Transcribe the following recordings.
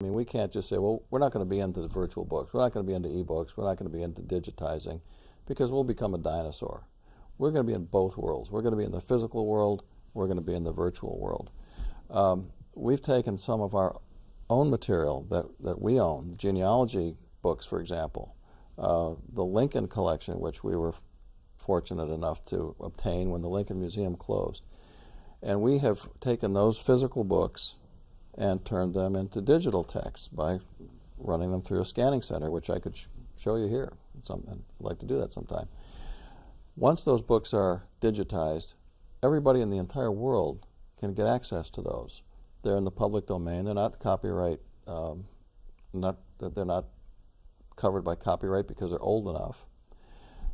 I mean, we can't just say, well, we're not going to be into the virtual books, we're not going to be into e-books, we're not going to be into digitizing, because we'll become a dinosaur. We're going to be in both worlds. We're going to be in the physical world, we're going to be in the virtual world. We've taken some of our own material that we own, genealogy books, for example, the Lincoln collection, which we were fortunate enough to obtain when the Lincoln Museum closed. And we have taken those physical books and turned them into digital texts by running them through a scanning center, which I could show you here. I'd like to do that sometime. Once those books are digitized, everybody in the entire world can get access to those. They're in the public domain. They're not copyright, they're not covered by copyright because they're old enough.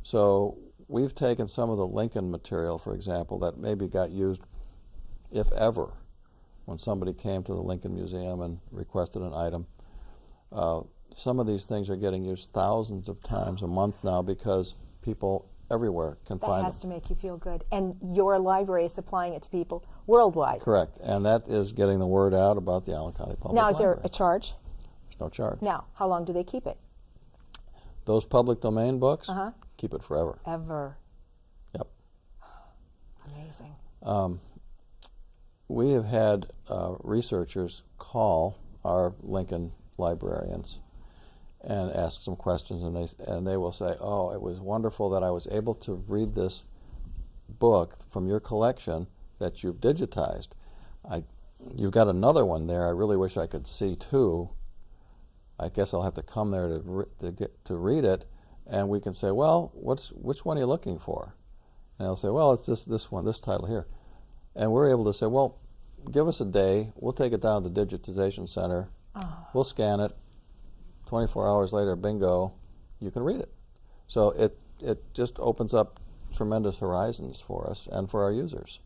So we've taken some of the Lincoln material, for example, that maybe got used, if ever, when somebody came to the Lincoln Museum and requested an item. Some of these things are getting used thousands of times a month now because people everywhere can find them. That has to make you feel good. And your library is supplying it to people worldwide. Correct. And that is getting the word out about the Allen County Public Library. Now, is there a charge? There's no charge. Now, how long do they keep it? Those public domain books, keep it forever. Ever. Yep. Amazing. We have had researchers call our Lincoln librarians and ask some questions, and they will say, oh, it was wonderful that I was able to read this book from your collection that you've digitized. You've got another one there I really wish I could see too. I guess I'll have to come there to read it, and we can say, well, which one are you looking for? And they'll say, well, it's this one, this title here. And we're able to say, well, give us a day, we'll take it down to the digitization center, we'll scan it, 24 hours later, bingo, you can read it. So it just opens up tremendous horizons for us and for our users.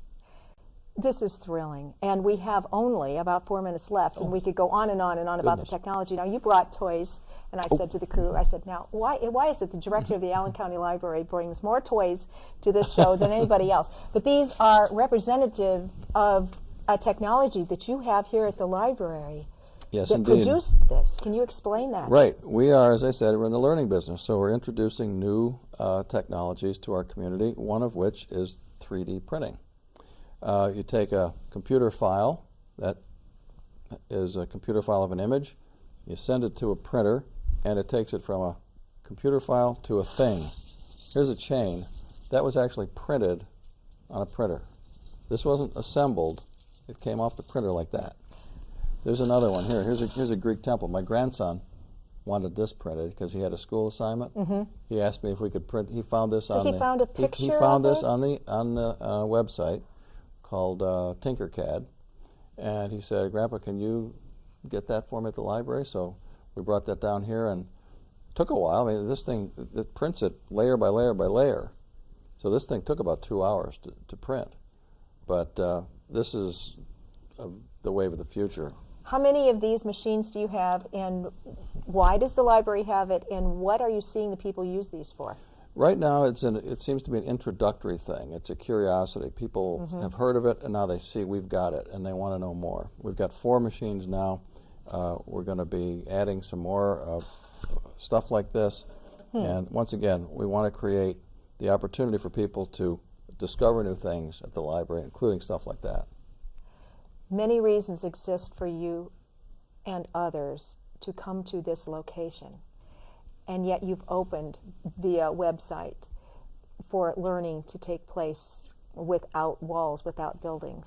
This is thrilling, and we have only about 4 minutes left, and we could go on and on and on about the technology. Now, you brought toys, and I said to the crew, I said, now, why is it the director of the Allen County Library brings more toys to this show than anybody else? But these are representative of a technology that you have here at the library. Yes, that indeed. Produced this. Can you explain that? Right. We are, as I said, we're in the learning business, so we're introducing new technologies to our community, one of which is 3D printing. You take a computer file, that is a computer file of an image, you send it to a printer, and it takes it from a computer file to a thing. Here's a chain. That was actually printed on a printer. This wasn't assembled. It came off the printer like that. There's another one here. Here's a Greek temple. My grandson wanted this printed because he had a school assignment. He asked me if we could print. He found this on he found a picture he found of this it? on the website called Tinkercad, and he said, Grandpa, can you get that for me at the library? So we brought that down here, and it took a while. I mean, this thing, it prints it layer by layer by layer. So this thing took about 2 hours to print. But this is the wave of the future. How many of these machines do you have, and why does the library have it, and what are you seeing the people use these for? Right now, it seems to be an introductory thing. It's a curiosity. People have heard of it, and now they see we've got it, and they want to know more. We've got 4 machines now. We're going to be adding some more stuff like this. And once again, we want to create the opportunity for people to discover new things at the library, including stuff like that. Many reasons exist for you and others to come to this location. And yet you've opened the website for learning to take place without walls, without buildings.